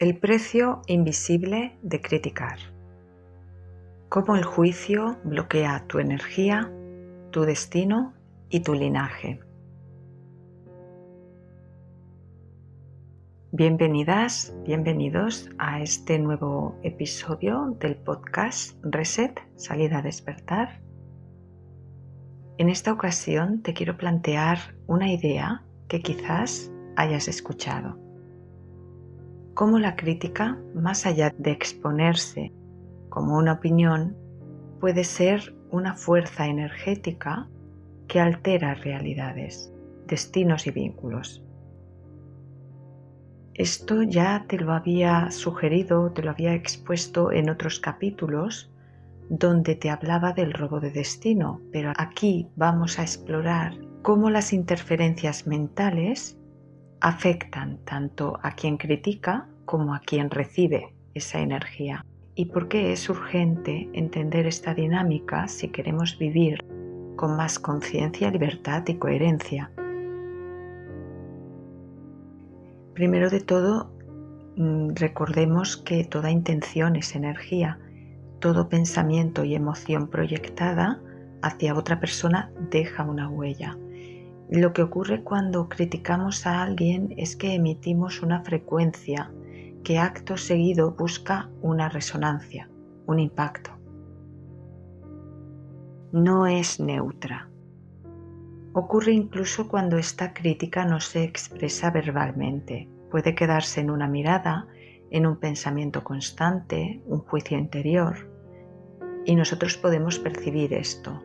El precio invisible de criticar. Cómo el juicio bloquea tu energía, tu destino y tu linaje. Bienvenidas, bienvenidos a este nuevo episodio del podcast Reset, Salida a Despertar. En esta ocasión te quiero plantear una idea que quizás hayas escuchado. Cómo la crítica, más allá de exponerse como una opinión, puede ser una fuerza energética que altera realidades, destinos y vínculos. Esto ya te lo había sugerido, te lo había expuesto en otros capítulos donde te hablaba del robo de destino, pero aquí vamos a explorar cómo las interferencias mentales afectan tanto a quien critica como a quien recibe esa energía. ¿Y por qué es urgente entender esta dinámica si queremos vivir con más conciencia, libertad y coherencia? Primero de todo, recordemos que toda intención es energía. Todo pensamiento y emoción proyectada hacia otra persona deja una huella. Lo que ocurre cuando criticamos a alguien es que emitimos una frecuencia que acto seguido busca una resonancia, un impacto. No es neutra. Ocurre incluso cuando esta crítica no se expresa verbalmente. Puede quedarse en una mirada, en un pensamiento constante, un juicio interior. Y nosotros podemos percibir esto.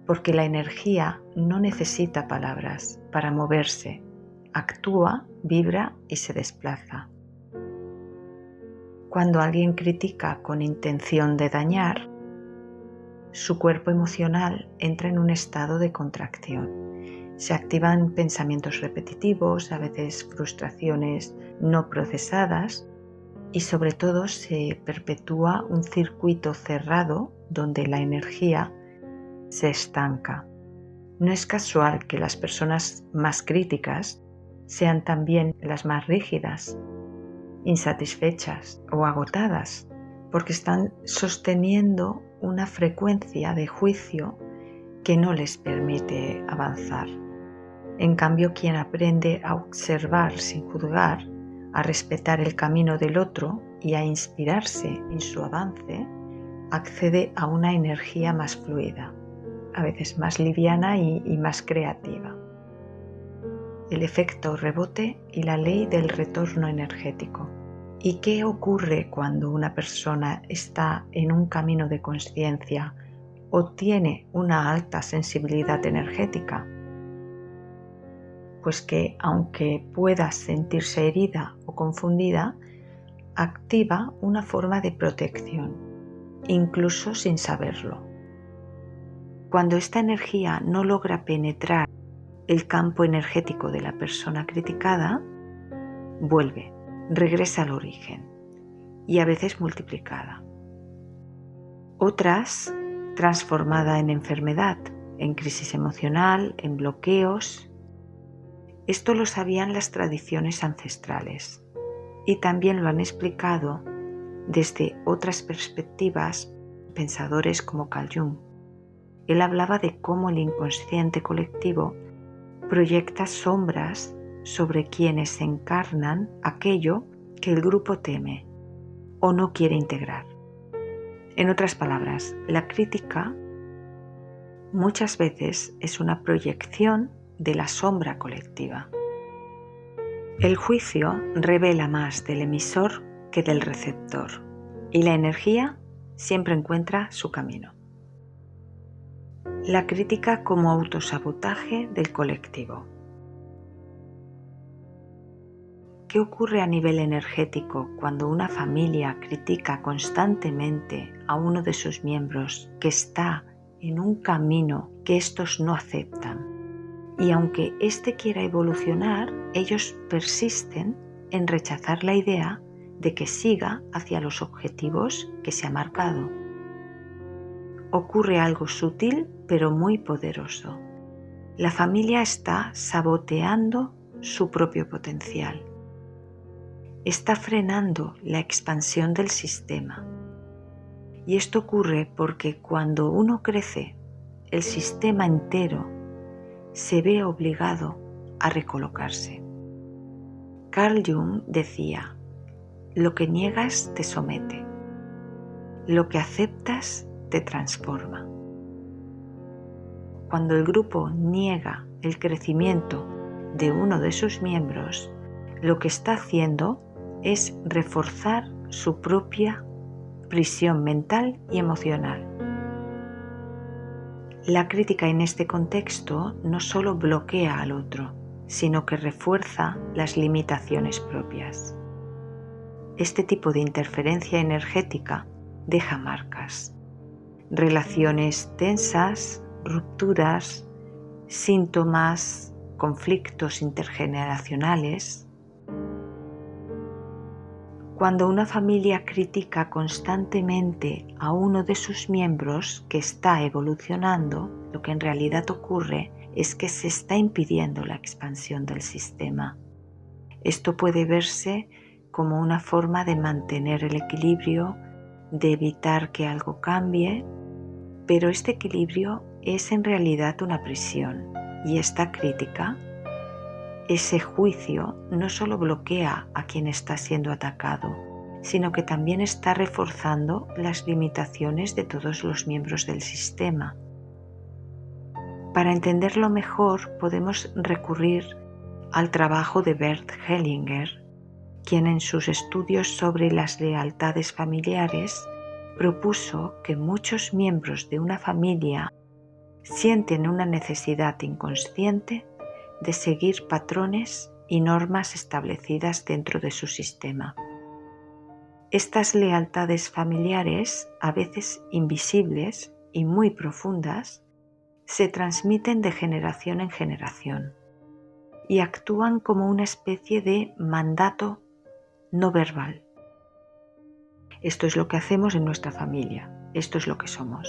Porque la energía no necesita palabras para moverse, actúa, vibra y se desplaza. Cuando alguien critica con intención de dañar, su cuerpo emocional entra en un estado de contracción. Se activan pensamientos repetitivos, a veces frustraciones no procesadas y sobre todo se perpetúa un circuito cerrado donde la energía se estanca. No es casual que las personas más críticas sean también las más rígidas, insatisfechas o agotadas, porque están sosteniendo una frecuencia de juicio que no les permite avanzar. En cambio, quien aprende a observar sin juzgar, a respetar el camino del otro y a inspirarse en su avance, accede a una energía más fluida, a veces más liviana y más creativa. El efecto rebote y la ley del retorno energético. ¿Y qué ocurre cuando una persona está en un camino de consciencia o tiene una alta sensibilidad energética? Pues que aunque pueda sentirse herida o confundida, activa una forma de protección, incluso sin saberlo. Cuando esta energía no logra penetrar el campo energético de la persona criticada, vuelve, regresa al origen y a veces multiplicada. Otras, transformada en enfermedad, en crisis emocional, en bloqueos. Esto lo sabían las tradiciones ancestrales y también lo han explicado desde otras perspectivas pensadores como Carl Jung. Él hablaba de cómo el inconsciente colectivo proyecta sombras sobre quienes encarnan aquello que el grupo teme o no quiere integrar. En otras palabras, la crítica muchas veces es una proyección de la sombra colectiva. El juicio revela más del emisor que del receptor y la energía siempre encuentra su camino. La crítica como autosabotaje del colectivo. ¿Qué ocurre a nivel energético cuando una familia critica constantemente a uno de sus miembros que está en un camino que estos no aceptan? Y aunque éste quiera evolucionar, ellos persisten en rechazar la idea de que siga hacia los objetivos que se ha marcado. Ocurre algo sutil pero muy poderoso. La familia está saboteando su propio potencial. está frenando la expansión del sistema. Y esto ocurre porque cuando uno crece, el sistema entero se ve obligado a recolocarse. Carl Jung decía: lo que niegas te somete, lo que aceptas te transforma. Cuando el grupo niega el crecimiento de uno de sus miembros, lo que está haciendo es reforzar su propia prisión mental y emocional. La crítica en este contexto no solo bloquea al otro, sino que refuerza las limitaciones propias. Este tipo de interferencia energética deja marcas, relaciones tensas, rupturas, síntomas, conflictos intergeneracionales. Cuando una familia critica constantemente a uno de sus miembros que está evolucionando, lo que en realidad ocurre es que se está impidiendo la expansión del sistema. Esto puede verse como una forma de mantener el equilibrio, de evitar que algo cambie, pero este equilibrio es en realidad una prisión, y esta crítica, ese juicio, no solo bloquea a quien está siendo atacado, sino que también está reforzando las limitaciones de todos los miembros del sistema. Para entenderlo mejor, podemos recurrir al trabajo de Bert Hellinger, quien en sus estudios sobre las lealtades familiares propuso que muchos miembros de una familia sienten una necesidad inconsciente de seguir patrones y normas establecidas dentro de su sistema. Estas lealtades familiares, a veces invisibles y muy profundas, se transmiten de generación en generación y actúan como una especie de mandato no verbal. Esto es lo que hacemos en nuestra familia, esto es lo que somos.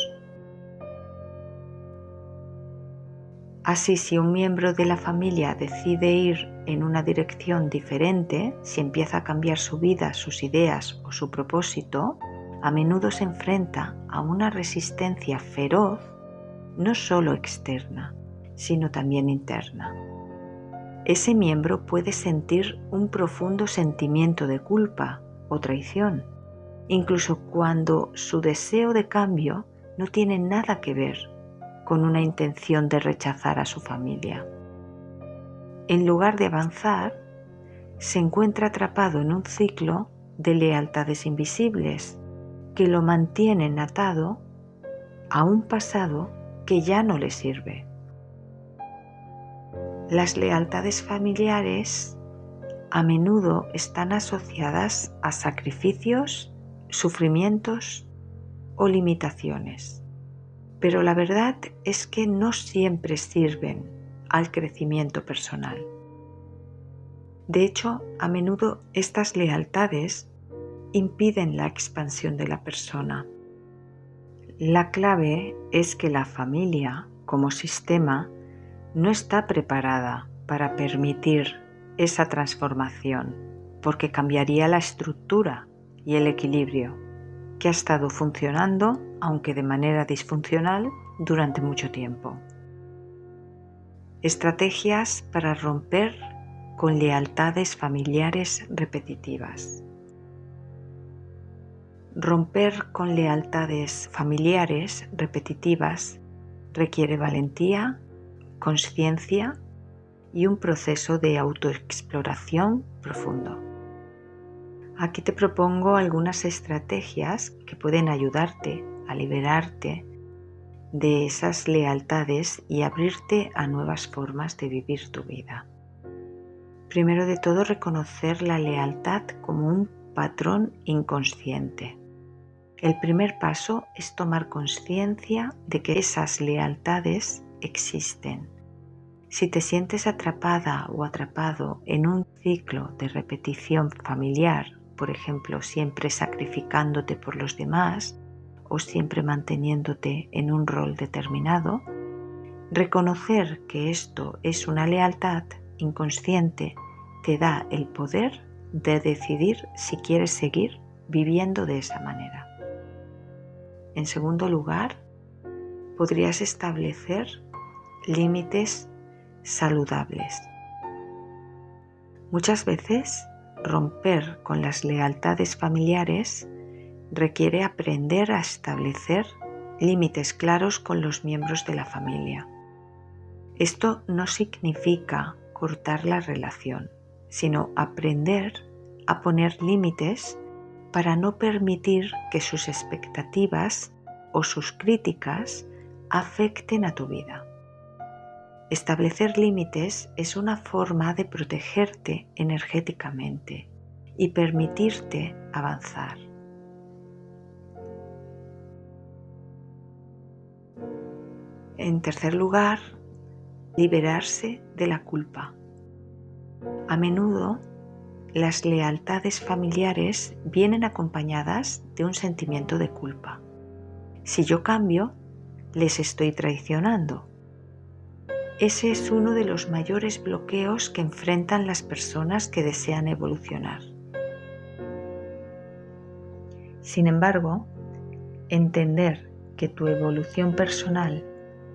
Así, si un miembro de la familia decide ir en una dirección diferente, si empieza a cambiar su vida, sus ideas o su propósito, a menudo se enfrenta a una resistencia feroz, no solo externa, sino también interna. Ese miembro puede sentir un profundo sentimiento de culpa o traición, incluso cuando su deseo de cambio no tiene nada que ver con una intención de rechazar a su familia. En lugar de avanzar, se encuentra atrapado en un ciclo de lealtades invisibles que lo mantienen atado a un pasado que ya no le sirve. Las lealtades familiares a menudo están asociadas a sacrificios, sufrimientos o limitaciones. Pero la verdad es que no siempre sirven al crecimiento personal. De hecho, a menudo estas lealtades impiden la expansión de la persona. La clave es que la familia, como sistema, no está preparada para permitir esa transformación, porque cambiaría la estructura y el equilibrio que ha estado funcionando, aunque de manera disfuncional, durante mucho tiempo. Estrategias para romper con lealtades familiares repetitivas. Romper con lealtades familiares repetitivas requiere valentía, conciencia y un proceso de autoexploración profundo. Aquí te propongo algunas estrategias que pueden ayudarte a liberarte de esas lealtades y abrirte a nuevas formas de vivir tu vida. Primero de todo, reconocer la lealtad como un patrón inconsciente. El primer paso es tomar conciencia de que esas lealtades existen. Si te sientes atrapada o atrapado en un ciclo de repetición familiar, por ejemplo, siempre sacrificándote por los demás o siempre manteniéndote en un rol determinado, reconocer que esto es una lealtad inconsciente te da el poder de decidir si quieres seguir viviendo de esa manera. En segundo lugar, podrías establecer límites saludables. Muchas veces romper con las lealtades familiares requiere aprender a establecer límites claros con los miembros de la familia. Esto no significa cortar la relación, sino aprender a poner límites para no permitir que sus expectativas o sus críticas afecten a tu vida. Establecer límites es una forma de protegerte energéticamente y permitirte avanzar. En tercer lugar, liberarse de la culpa. A menudo, las lealtades familiares vienen acompañadas de un sentimiento de culpa. Si yo cambio, les estoy traicionando. Ese es uno de los mayores bloqueos que enfrentan las personas que desean evolucionar. Sin embargo, entender que tu evolución personal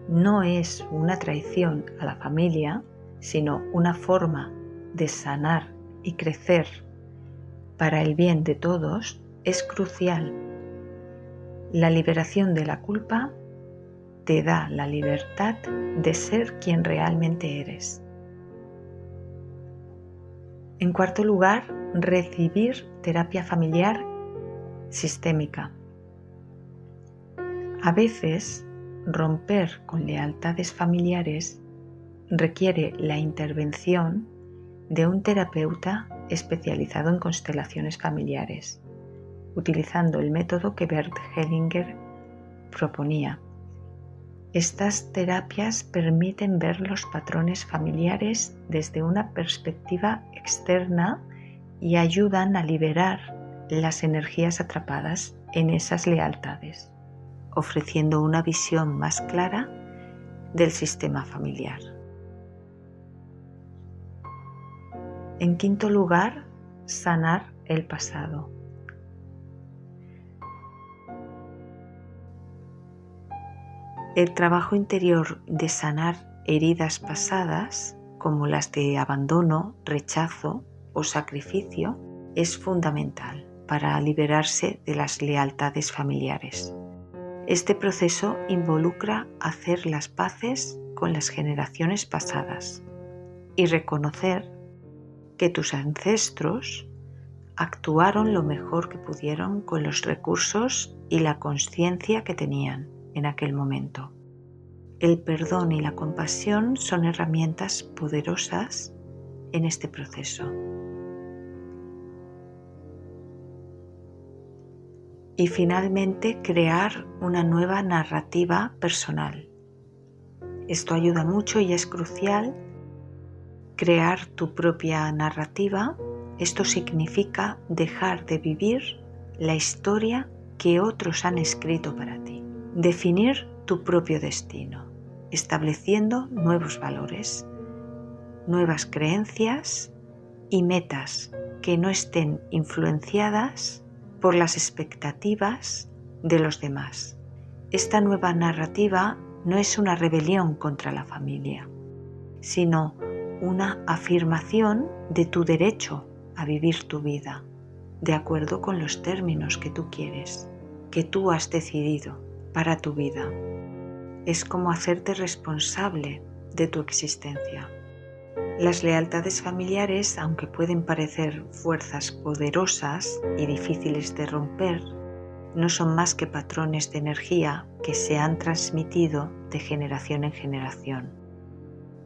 no es una traición a la familia, sino una forma de sanar y crecer para el bien de todos, es crucial. La liberación de la culpa te da la libertad de ser quien realmente eres. En cuarto lugar, recibir terapia familiar sistémica. A veces, romper con lealtades familiares requiere la intervención de un terapeuta especializado en constelaciones familiares, utilizando el método que Bert Hellinger proponía. Estas terapias permiten ver los patrones familiares desde una perspectiva externa y ayudan a liberar las energías atrapadas en esas lealtades, ofreciendo una visión más clara del sistema familiar. En quinto lugar, sanar el pasado. El trabajo interior de sanar heridas pasadas, como las de abandono, rechazo o sacrificio, es fundamental para liberarse de las lealtades familiares. Este proceso involucra hacer las paces con las generaciones pasadas y reconocer que tus ancestros actuaron lo mejor que pudieron con los recursos y la consciencia que tenían en aquel momento. El perdón y la compasión son herramientas poderosas en este proceso. Y finalmente, crear una nueva narrativa personal. Esto ayuda mucho y es crucial. Crear tu propia narrativa, esto significa dejar de vivir la historia que otros han escrito para ti. Definir tu propio destino, estableciendo nuevos valores, nuevas creencias y metas que no estén influenciadas por las expectativas de los demás. Esta nueva narrativa no es una rebelión contra la familia, sino una afirmación de tu derecho a vivir tu vida, de acuerdo con los términos que tú quieres, que tú has decidido para tu vida. Es como hacerte responsable de tu existencia. Las lealtades familiares, aunque pueden parecer fuerzas poderosas y difíciles de romper, no son más que patrones de energía que se han transmitido de generación en generación.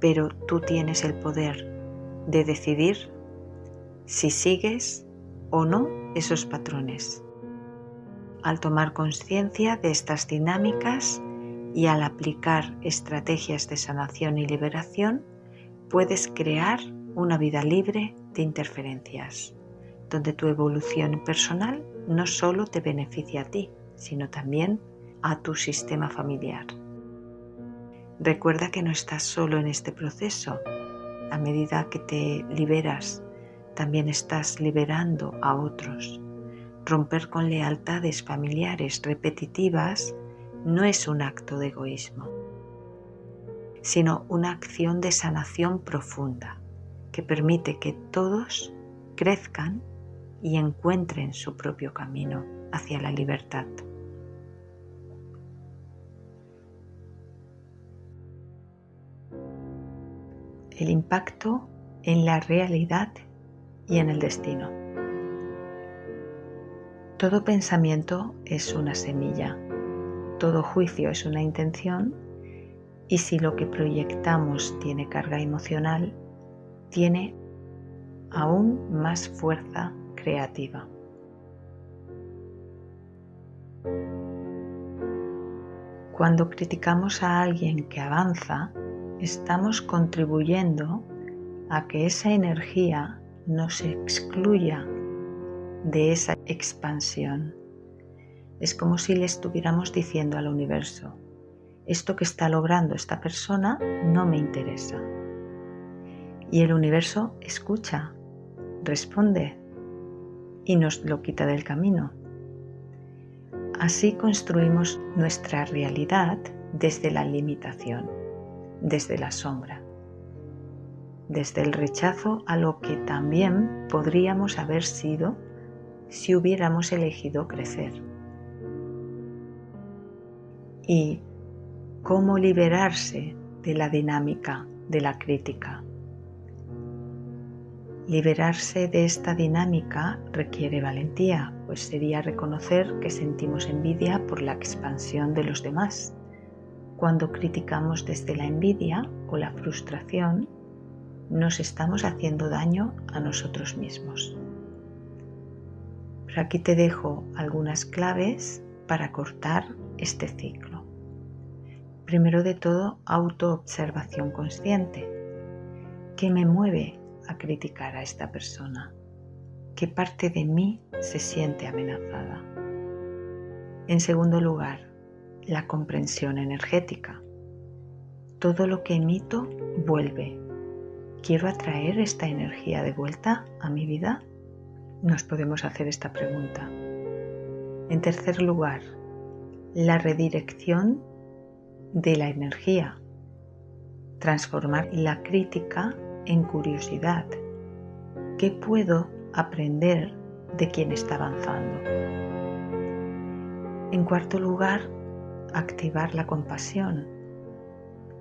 Pero tú tienes el poder de decidir si sigues o no esos patrones. Al tomar conciencia de estas dinámicas y al aplicar estrategias de sanación y liberación, puedes crear una vida libre de interferencias, donde tu evolución personal no solo te beneficia a ti, sino también a tu sistema familiar. Recuerda que no estás solo en este proceso. A medida que te liberas también estás liberando a otros. Romper con lealtades familiares repetitivas no es un acto de egoísmo, sino una acción de sanación profunda que permite que todos crezcan y encuentren su propio camino hacia la libertad. El impacto en la realidad y en el destino. Todo pensamiento es una semilla, todo juicio es una intención, y si lo que proyectamos tiene carga emocional, tiene aún más fuerza creativa. Cuando criticamos a alguien que avanza, estamos contribuyendo a que esa energía no se excluya de esa expansión. Es como si le estuviéramos diciendo al universo: esto que está logrando esta persona no me interesa. Y el universo escucha, responde y nos lo quita del camino. Así construimos nuestra realidad desde la limitación, desde la sombra, desde el rechazo a lo que también podríamos haber sido si hubiéramos elegido crecer. Y cómo liberarse de la dinámica de la crítica. Liberarse de esta dinámica requiere valentía, pues sería reconocer que sentimos envidia por la expansión de los demás. Cuando criticamos desde la envidia o la frustración, nos estamos haciendo daño a nosotros mismos. Pero aquí te dejo algunas claves para cortar este ciclo. Primero de todo, autoobservación consciente. ¿Qué me mueve a criticar a esta persona? ¿Qué parte de mí se siente amenazada? En segundo lugar, la comprensión energética. Todo lo que emito vuelve. ¿Quiero atraer esta energía de vuelta a mi vida? Nos podemos hacer esta pregunta. En tercer lugar, la redirección de la energía. Transformar la crítica en curiosidad. ¿Qué puedo aprender de quien está avanzando? En cuarto lugar, activar la compasión.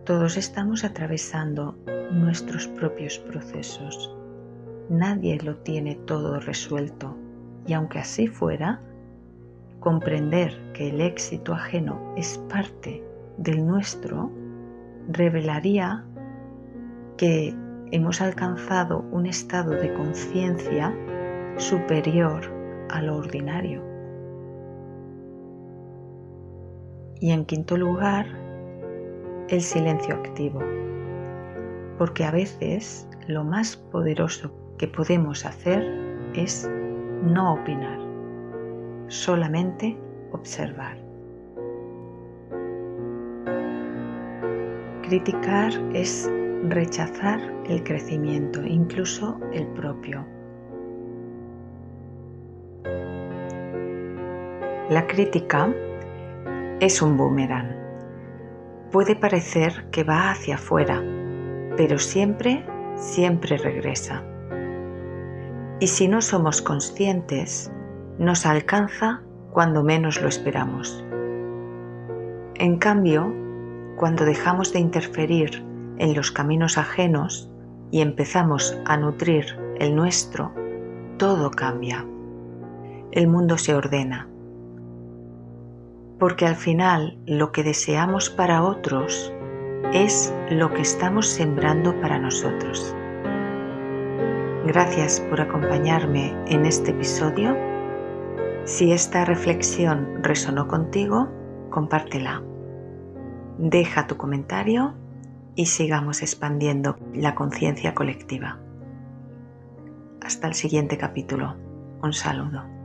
Todos estamos atravesando nuestros propios procesos. Nadie lo tiene todo resuelto, y aunque así fuera, comprender que el éxito ajeno es parte del nuestro revelaría que hemos alcanzado un estado de conciencia superior a lo ordinario. Y en quinto lugar, el silencio activo, porque a veces lo más poderoso que podemos hacer es no opinar, solamente observar. Criticar es rechazar el crecimiento, incluso el propio. La crítica es un boomerang. Puede parecer que va hacia afuera, pero siempre regresa. Y si no somos conscientes, nos alcanza cuando menos lo esperamos. En cambio, cuando dejamos de interferir en los caminos ajenos y empezamos a nutrir el nuestro, todo cambia. El mundo se ordena. Porque al final lo que deseamos para otros es lo que estamos sembrando para nosotros. Gracias por acompañarme en este episodio. Si esta reflexión resonó contigo, compártela. Deja tu comentario y sigamos expandiendo la conciencia colectiva. Hasta el siguiente capítulo. Un saludo.